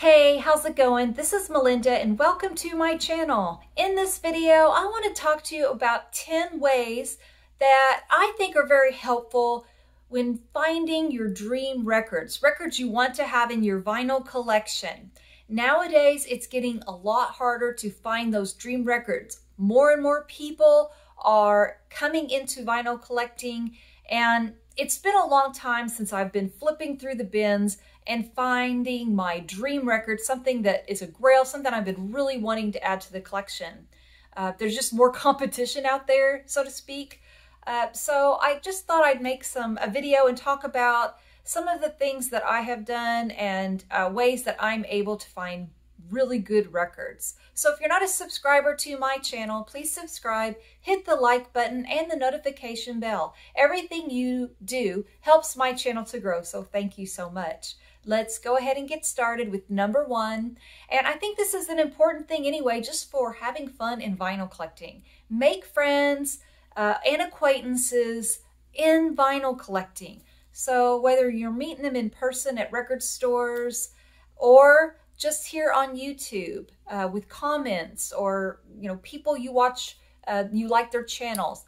Hey, how's it going? This is Melinda and welcome to my channel. In this video, I want to talk to you about 10 ways that I think are very helpful when finding your dream records you want to have in your vinyl collection. Nowadays, it's getting a lot harder to find those dream records. More and more people are coming into vinyl collecting, and it's been a long time since I've been flipping through the bins and finding my dream record, something that is a grail, something I've been really wanting to add to the collection. There's just more competition out there, so to speak. So I just thought I'd make a video and talk about some of the things that I have done and ways that I'm able to find really good records. So if you're not a subscriber to my channel, please subscribe, hit the like button and the notification bell. Everything you do helps my channel to grow, so thank you so much. Let's go ahead and get started with number 1. And I think this is an important thing anyway, just for having fun in vinyl collecting. Make friends and acquaintances in vinyl collecting. So whether you're meeting them in person at record stores or just here on YouTube with comments or people you watch, you like their channels.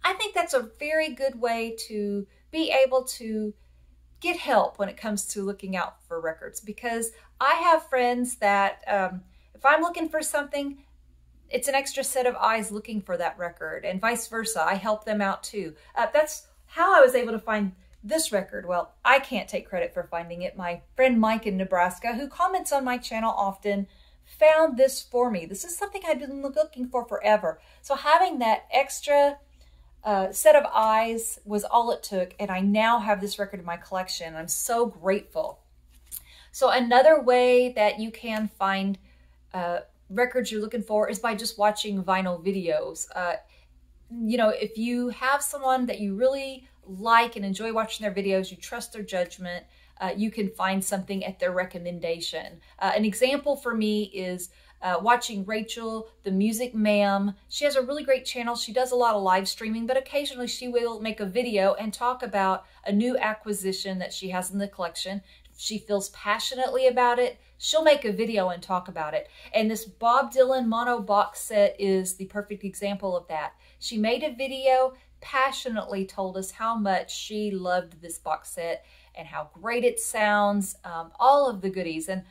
I think that's a very good way to be able to get help when it comes to looking out for records, because I have friends that if I'm looking for something, it's an extra set of eyes looking for that record, and vice versa. I help them out too. That's how I was able to find this record. Well, I can't take credit for finding it. My friend Mike in Nebraska, who comments on my channel often, found this for me. This is something I've been looking for forever. So having that extra set of eyes was all it took, and I now have this record in my collection. I'm so grateful. So another way that you can find records you're looking for is by just watching vinyl videos. If you have someone that you really like and enjoy watching their videos, you trust their judgment, you can find something at their recommendation. An example for me is watching Rachel, the Music Ma'am. She has a really great channel. She does a lot of live streaming, but occasionally she will make a video and talk about a new acquisition that she has in the collection. If she feels passionately about it, she'll make a video and talk about it. And this Bob Dylan mono box set is the perfect example of that. She made a video, passionately told us how much she loved this box set and how great it sounds, all of the goodies. And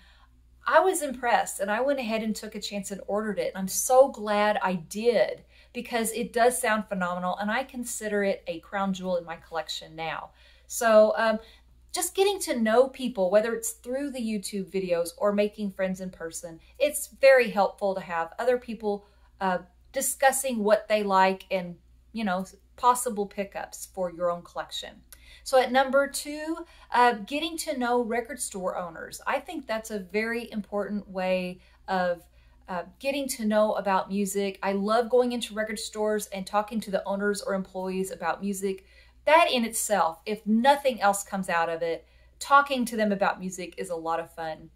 I was impressed, and I went ahead and took a chance and ordered it. I'm so glad I did, because it does sound phenomenal, and I consider it a crown jewel in my collection now. So just getting to know people, whether it's through the YouTube videos or making friends in person, it's very helpful to have other people discussing what they like and, possible pickups for your own collection. So at number 2, getting to know record store owners. I think that's a very important way of getting to know about music. I love going into record stores and talking to the owners or employees about music. That in itself, if nothing else comes out of it, talking to them about music is a lot of fun.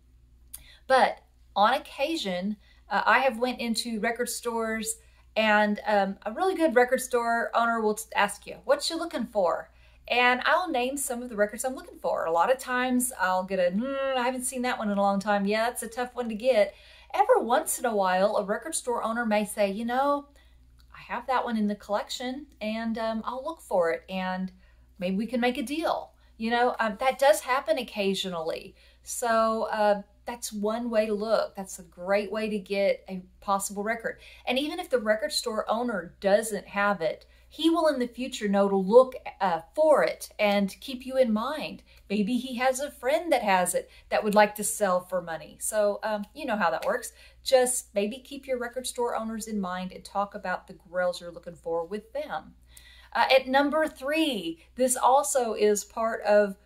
But on occasion, I have went into record stores, and a really good record store owner will ask you, what you looking for? And I'll name some of the records I'm looking for. A lot of times I'll get I haven't seen that one in a long time. Yeah, that's a tough one to get. Every once in a while, a record store owner may say, I have that one in the collection, and I'll look for it, and maybe we can make a deal. That does happen occasionally. So that's one way to look. That's a great way to get a possible record. And even if the record store owner doesn't have it, he will in the future know to look for it and keep you in mind. Maybe he has a friend that has it that would like to sell for money. So you know how that works. Just maybe keep your record store owners in mind and talk about the grails you're looking for with them. At number 3, this also is part of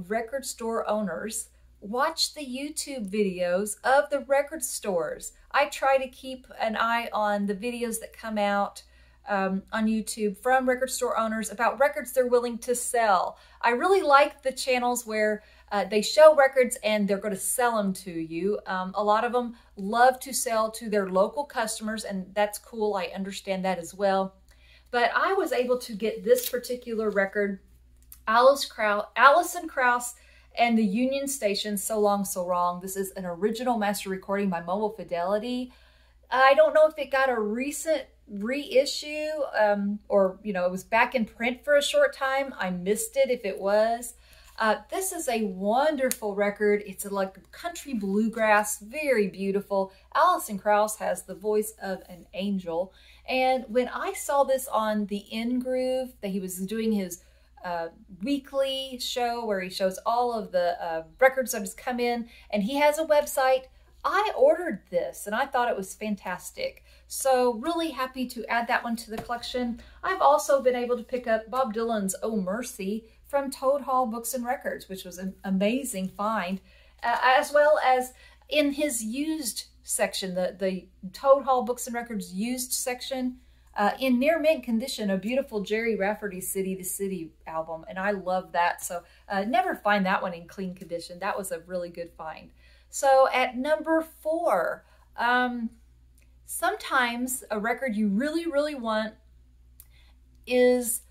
record store owners. Watch the YouTube videos of the record stores. I try to keep an eye on the videos that come out on YouTube from record store owners about records they're willing to sell. I really like the channels where they show records and they're going to sell them to you. A lot of them love to sell to their local customers, and that's cool. I understand that as well. But I was able to get this particular record. Alison Krauss And the Union Station, So Long, So Wrong. This is an original master recording by Mobile Fidelity. I don't know if it got a recent reissue or, you know, it was back in print for a short time. I missed it if it was. This is a wonderful record. It's like country bluegrass, very beautiful. Alison Krauss has the voice of an angel. And when I saw this on the In Groove, that he was doing his weekly show where he shows all of the records that has come in, and he has a website, I ordered this and I thought it was fantastic. So really happy to add that one to the collection. I've also been able to pick up Bob Dylan's Oh Mercy from Toad Hall Books and Records, which was an amazing find, as well as in his used section, the Toad Hall Books and Records used section, in near mint condition, a beautiful Jerry Rafferty City to City album, and I love that. So never find that one in clean condition. That was a really good find. So at number 4, sometimes a record you really, really want is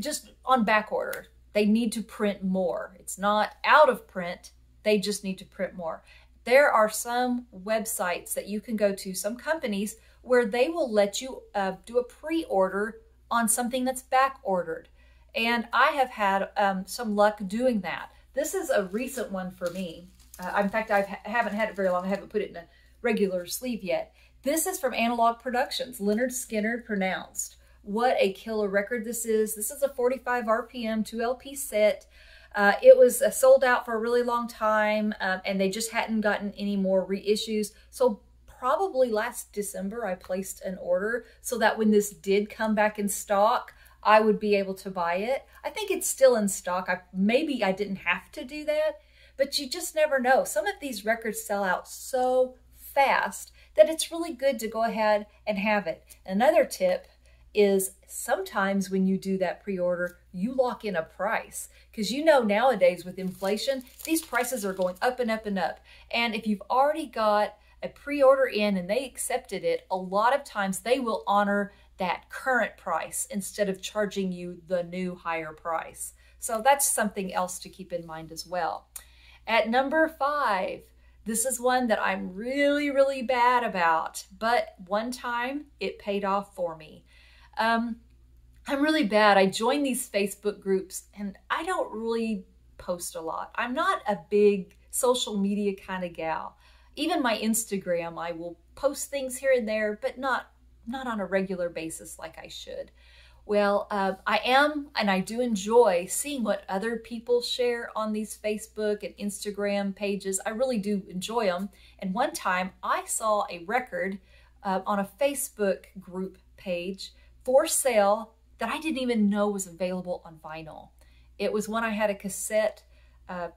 just on back order. They need to print more. It's not out of print. They just need to print more. There are some websites that you can go to, some companies, where they will let you do a pre-order on something that's back ordered. And I have had some luck doing that. This is a recent one for me. In fact, I haven't had it very long. I haven't put it in a regular sleeve yet. This is from Analog Productions, Lynyrd Skynyrd Pronounced. What a killer record this is. This is a 45 RPM, 2 LP set. It was sold out for a really long time, and they just hadn't gotten any more reissues. So probably last December, I placed an order so that when this did come back in stock, I would be able to buy it. I think it's still in stock. Maybe I didn't have to do that, but you just never know. Some of these records sell out so fast that it's really good to go ahead and have it. Another tip is sometimes when you do that pre-order, you lock in a price, because you know nowadays with inflation, these prices are going up and up and up. And if you've already got a pre-order in and they accepted it, a lot of times they will honor that current price instead of charging you the new higher price. So that's something else to keep in mind as well. At number 5, this is one that I'm really, really bad about, but one time it paid off for me. I'm really bad. I join these Facebook groups and I don't really post a lot. I'm not a big social media kind of gal. Even my Instagram, I will post things here and there, but not on a regular basis like I should. Well, I am, and I do enjoy seeing what other people share on these Facebook and Instagram pages. I really do enjoy them. And one time I saw a record on a Facebook group page for sale that I didn't even know was available on vinyl. It was one I had a cassette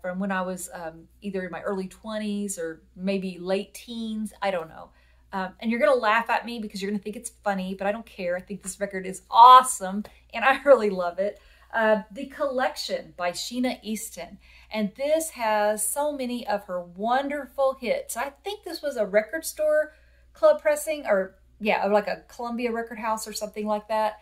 from when I was either in my early 20s or maybe late teens. I don't know. And you're going to laugh at me because you're going to think it's funny, but I don't care. I think this record is awesome, and I really love it. The Collection by Sheena Easton. And this has so many of her wonderful hits. I think this was a record store club pressing, or yeah, like a Columbia record house or something like that.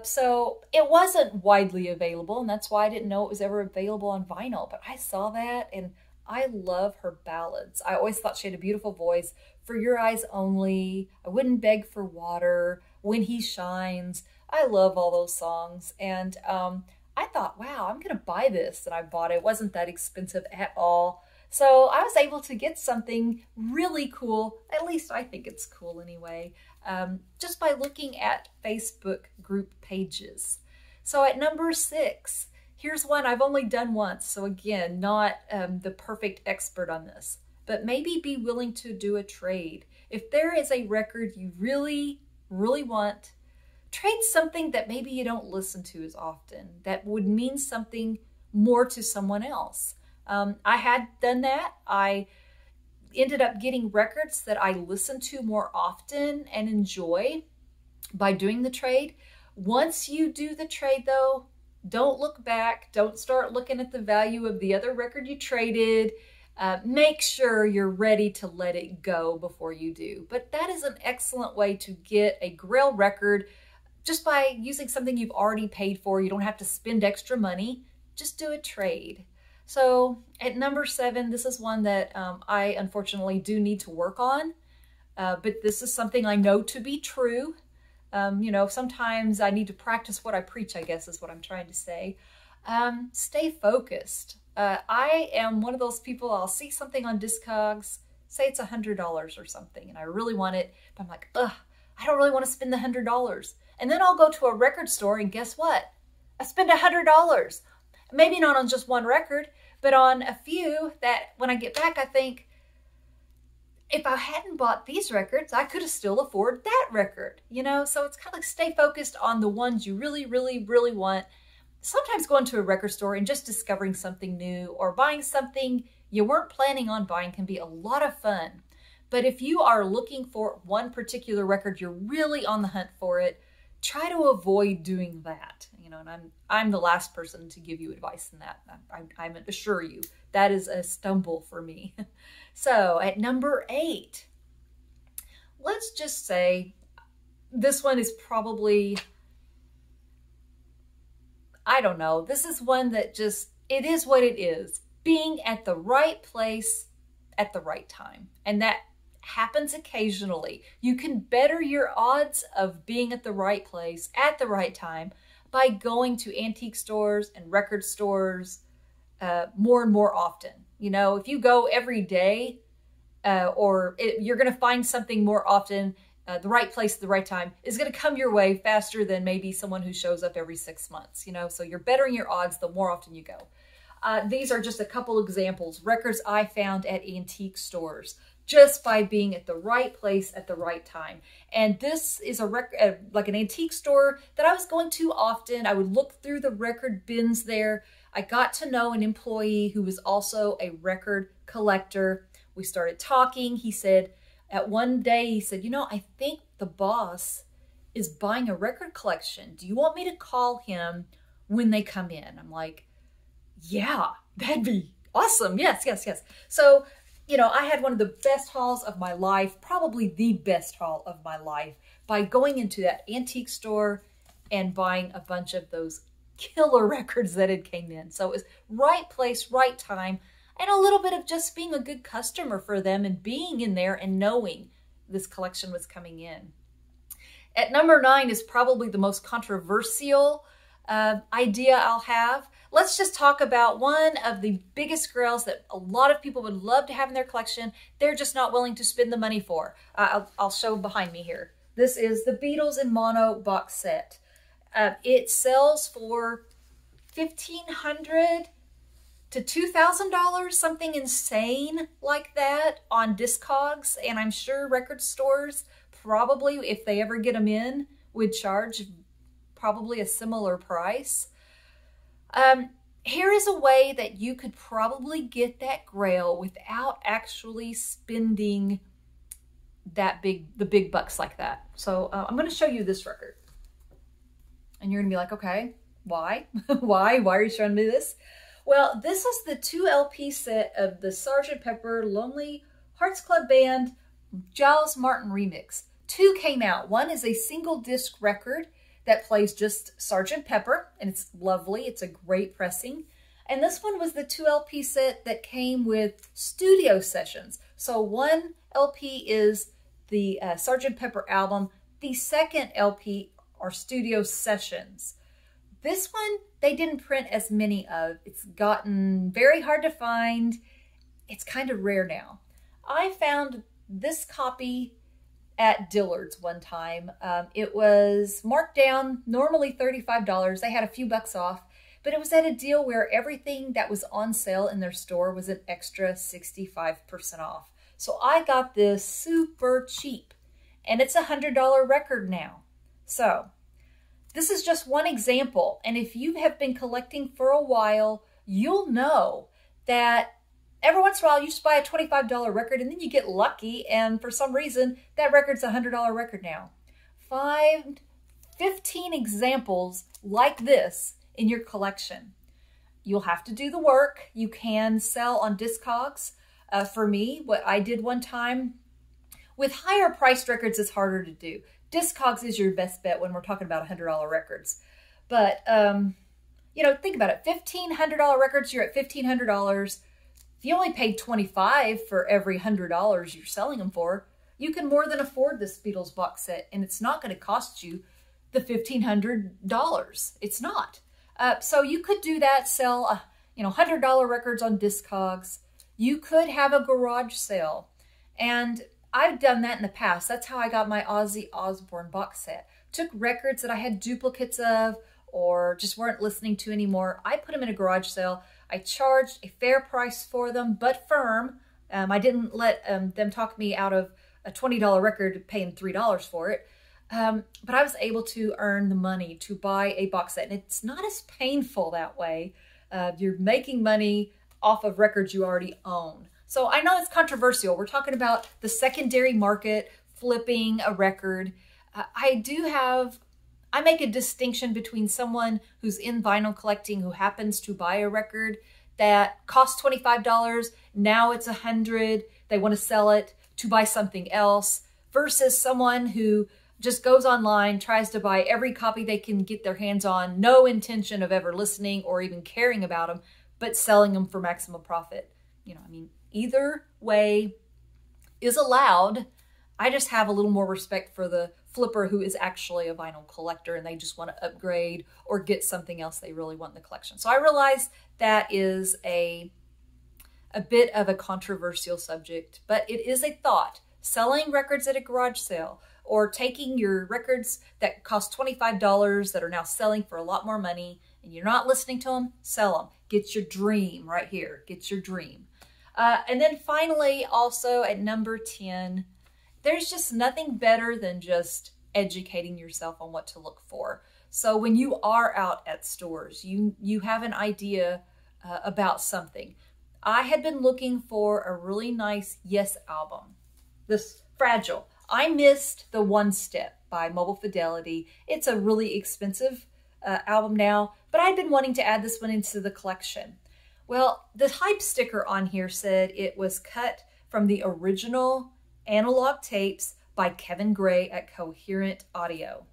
So it wasn't widely available, and that's why I didn't know it was ever available on vinyl. But I saw that, and I love her ballads. I always thought she had a beautiful voice. For Your Eyes Only, I Wouldn't Beg for Water, When He Shines. I love all those songs. And I thought, wow, I'm going to buy this. And I bought it. It wasn't that expensive at all. So I was able to get something really cool. At least I think it's cool anyway. Just by looking at Facebook group pages. So at number 6, here's one I've only done once. So again, not the perfect expert on this. But maybe be willing to do a trade. If there is a record you really, really want, trade something that maybe you don't listen to as often, that would mean something more to someone else. I had done that. I ended up getting records that I listen to more often and enjoy by doing the trade. Once you do the trade though, don't look back. Don't start looking at the value of the other record you traded. Make sure you're ready to let it go before you do. But that is an excellent way to get a Grail record just by using something you've already paid for. You don't have to spend extra money. Just do a trade. So at number 7, this is one that I unfortunately do need to work on, but this is something I know to be true. You know, sometimes I need to practice what I preach, I guess is what I'm trying to say. Stay focused. I am one of those people, I'll see something on Discogs, say it's $100 or something, and I really want it, but I'm like, ugh, I don't really want to spend the $100. And then I'll go to a record store and guess what? I spend $100. Maybe not on just one record, but on a few that when I get back, I think, if I hadn't bought these records, I could have still afforded that record, you know? So it's kind of like stay focused on the ones you really, really, really want. Sometimes going to a record store and just discovering something new or buying something you weren't planning on buying can be a lot of fun. But if you are looking for one particular record, you're really on the hunt for it, try to avoid doing that. You know, and I'm the last person to give you advice in that. I assure you that is a stumble for me. So at number 8, let's just say this one is probably, I don't know. This is one that just, it is what it is. Being at the right place at the right time. And that happens occasionally. You can better your odds of being at the right place at the right time by going to antique stores and record stores more and more often. You know, if you go every day you're going to find something more often, the right place at the right time is going to come your way faster than maybe someone who shows up every 6 months, you know, so you're bettering your odds the more often you go. These are just a couple examples, records I found at antique stores just by being at the right place at the right time. And this is a record, like an antique store that I was going to often. I would look through the record bins there. I got to know an employee who was also a record collector. We started talking. He said, at one day, he said, you know, I think the boss is buying a record collection. Do you want me to call him when they come in? I'm like, yeah, that'd be awesome. Yes, yes, yes. So, you know, I had one of the best hauls of my life, probably the best haul of my life, by going into that antique store and buying a bunch of those killer records that had came in. So it was right place, right time, and a little bit of just being a good customer for them and being in there and knowing this collection was coming in. At number 9 is probably the most controversial idea I'll have. Let's just talk about one of the biggest grails that a lot of people would love to have in their collection. They're just not willing to spend the money for. I'll show behind me here. This is the Beatles in mono box set. It sells for $1,500 to $2,000, something insane like that on Discogs. And I'm sure record stores probably, if they ever get them in, would charge probably a similar price. Here is a way that you could probably get that grail without actually spending the big bucks like that. So I'm going to show you this record. And you're going to be like, okay, why? Why are you showing me this? Well, this is the 2 LP set of the Sgt. Pepper Lonely Hearts Club Band Giles Martin remix. 2 came out. One is a single disc record that plays just Sgt. Pepper, and it's lovely. It's a great pressing. And this one was the 2 LP set that came with studio sessions. So 1 LP is the Sgt. Pepper album. The second LP are studio sessions. This one, they didn't print as many of. It's gotten very hard to find. It's kind of rare now. I found this copy at Dillard's one time. It was marked down, normally $35. They had a few bucks off, but it was at a deal where everything that was on sale in their store was an extra 65% off. So I got this super cheap, and it's a $100 record now. So this is just one example. And if you have been collecting for a while, you'll know that every once in a while, you just buy a $25 record and then you get lucky, and for some reason, that record's a $100 record now. 15 examples like this in your collection. You'll have to do the work. You can sell on Discogs. For me, what I did one time, with higher priced records, it's harder to do. Discogs is your best bet when we're talking about $100 records. But You know, think about it. $1,500 records, you're at $1,500. If you only paid $25 for every $100 you're selling them for, you can more than afford this Beatles box set, and it's not going to cost you the $1,500. It's not. So you could do that, sell, $100 records on Discogs. You could have a garage sale. And I've done that in the past. That's how I got my Ozzy Osbourne box set. Took records that I had duplicates of or just weren't listening to anymore. I put them in a garage sale. I charged a fair price for them, but firm. I didn't let them talk me out of a $20 record paying $3 for it. But I was able to earn the money to buy a box set. And it's not as painful that way. You're making money off of records you already own. So I know it's controversial. We're talking about the secondary market, flipping a record. I make a distinction between someone who's in vinyl collecting who happens to buy a record that costs $25, now it's $100, they want to sell it to buy something else, versus someone who just goes online, tries to buy every copy they can get their hands on, no intention of ever listening or even caring about them, but selling them for maximum profit. Either way is allowed. I just have a little more respect for the flipper who is actually a vinyl collector and they just want to upgrade or get something else they really want in the collection. So I realize that is a bit of a controversial subject, but it is a thought. Selling records at a garage sale or taking your records that cost $25 that are now selling for a lot more money and you're not listening to them, sell them. Get your dream right here. Get your dream. And then finally, also at number 10, there's just nothing better than just educating yourself on what to look for. So when you are out at stores, you have an idea about something. I had been looking for a really nice Yes album, this Fragile. I missed the One Step by Mobile Fidelity. It's a really expensive album now, but I'd been wanting to add this one into the collection. Well, the hype sticker on here said it was cut from the original analog tapes by Kevin Gray at Coherent Audio.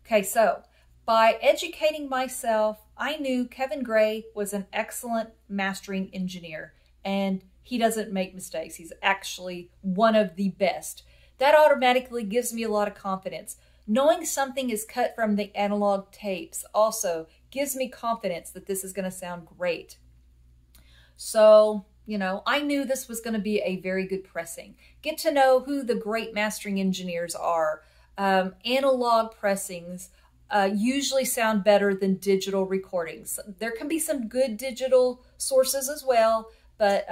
Okay, so by educating myself, I knew Kevin Gray was an excellent mastering engineer, and he doesn't make mistakes. He's actually one of the best. That automatically gives me a lot of confidence. Knowing something is cut from the analog tapes also gives me confidence that this is going to sound great. So, I knew this was going to be a very good pressing. Get to know who the great mastering engineers are. Analog pressings usually sound better than digital recordings. There can be some good digital sources as well, but,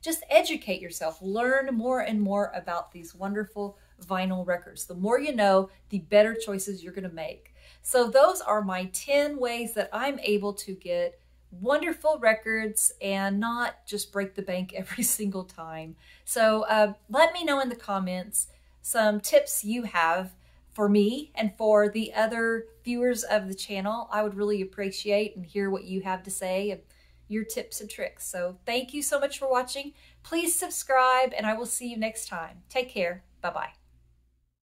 just educate yourself. Learn more and more about these wonderful vinyl records. The more you know, the better choices you're going to make. So those are my 10 ways that I'm able to get wonderful records and not just break the bank every single time. So let me know in the comments some tips you have for me and for the other viewers of the channel. I would really appreciate and hear what you have to say and your tips and tricks. So thank you so much for watching. Please subscribe and I will see you next time. Take care. Bye-bye.